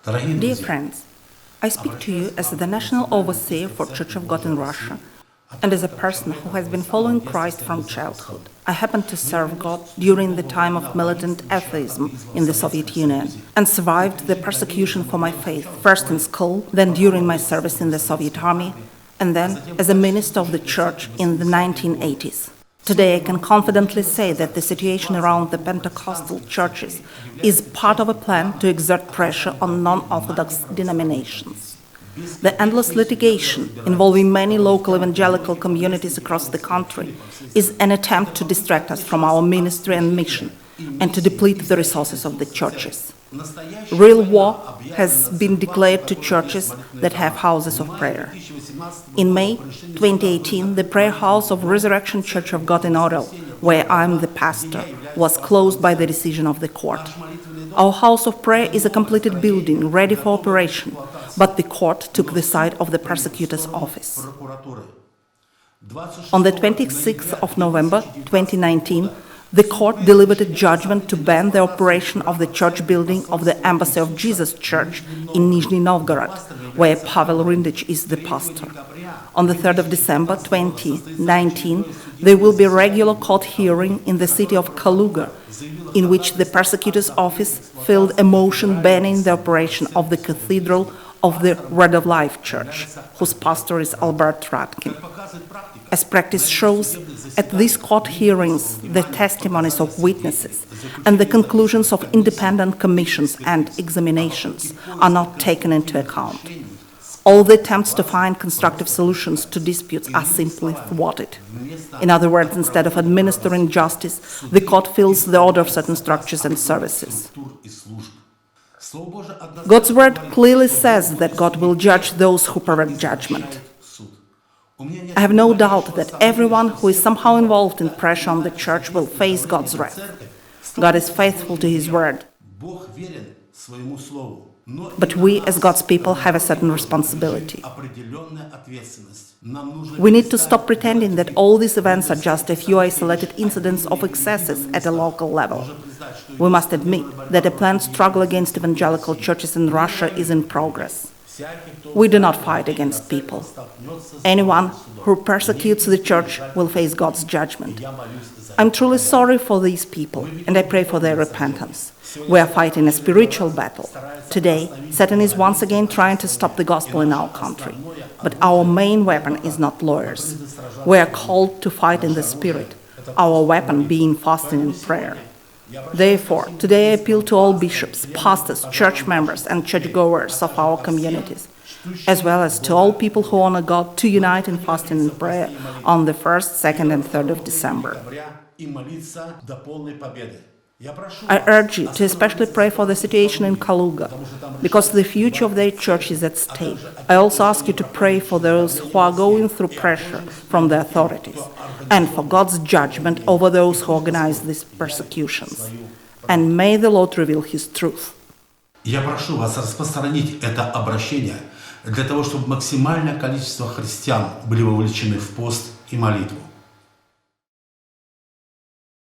Dear friends, I speak to you as the National Overseer for Church of God in Russia and as a person who has been following Christ from childhood. I happened to serve God during the time of militant atheism in the Soviet Union and survived the persecution for my faith, first in school, then during my service in the Soviet Army, and then as a minister of the Church in the 1980s. Today I can confidently say that the situation around the Pentecostal churches is part of a plan to exert pressure on non-Orthodox denominations. The endless litigation involving many local evangelical communities across the country is an attempt to distract us from our ministry and mission and to deplete the resources of the churches. Real war has been declared to churches that have houses of prayer. In May 2018, the prayer house of Resurrection Church of God in Orel, where I'm the pastor, was closed by the decision of the court. Our house of prayer is a completed building ready for operation, but the court took the side of the prosecutor's office. On the 26th of November 2019, the court delivered a judgment to ban the operation of the church building of the Embassy of Jesus Church in Nizhny Novgorod, where Pavel Abashin is the pastor. On the 3rd of December 2019, there will be a regular court hearing in the city of Kaluga, in which the prosecutor's office filed a motion banning the operation of the Cathedral of the Word of Life Church, whose pastor is Albert Radkin. As practice shows, at these court hearings, the testimonies of witnesses and the conclusions of independent commissions and examinations are not taken into account. All the attempts to find constructive solutions to disputes are simply thwarted. In other words, instead of administering justice, the court fills the order of certain structures and services. God's word clearly says that God will judge those who pervert judgment. I have no doubt that everyone who is somehow involved in pressure on the church will face God's wrath. God is faithful to His word. But we, as God's people, have a certain responsibility. We need to stop pretending that all these events are just a few isolated incidents of excesses at a local level. We must admit that a planned struggle against evangelical churches in Russia is in progress. We do not fight against people. Anyone who persecutes the church will face God's judgment. I'm truly sorry for these people, and I pray for their repentance. We are fighting a spiritual battle. Today, Satan is once again trying to stop the gospel in our country. But our main weapon is not lawyers. We are called to fight in the spirit, our weapon being fasting and prayer. Therefore, today I appeal to all bishops, pastors, church members, and churchgoers of our communities, as well as to all people who honor God, to unite in fasting and prayer on the 1st, 2nd, and 3rd of December. I urge you to especially pray for the situation in Kaluga, because the future of their church is at stake. I also ask you to pray for those who are going through pressure from the authorities, and for God's judgment over those who organize these persecutions. And may the Lord reveal His truth. Я прошу вас распространить это обращение для того, чтобы максимальное количество христиан были вовлечены в пост и молитву.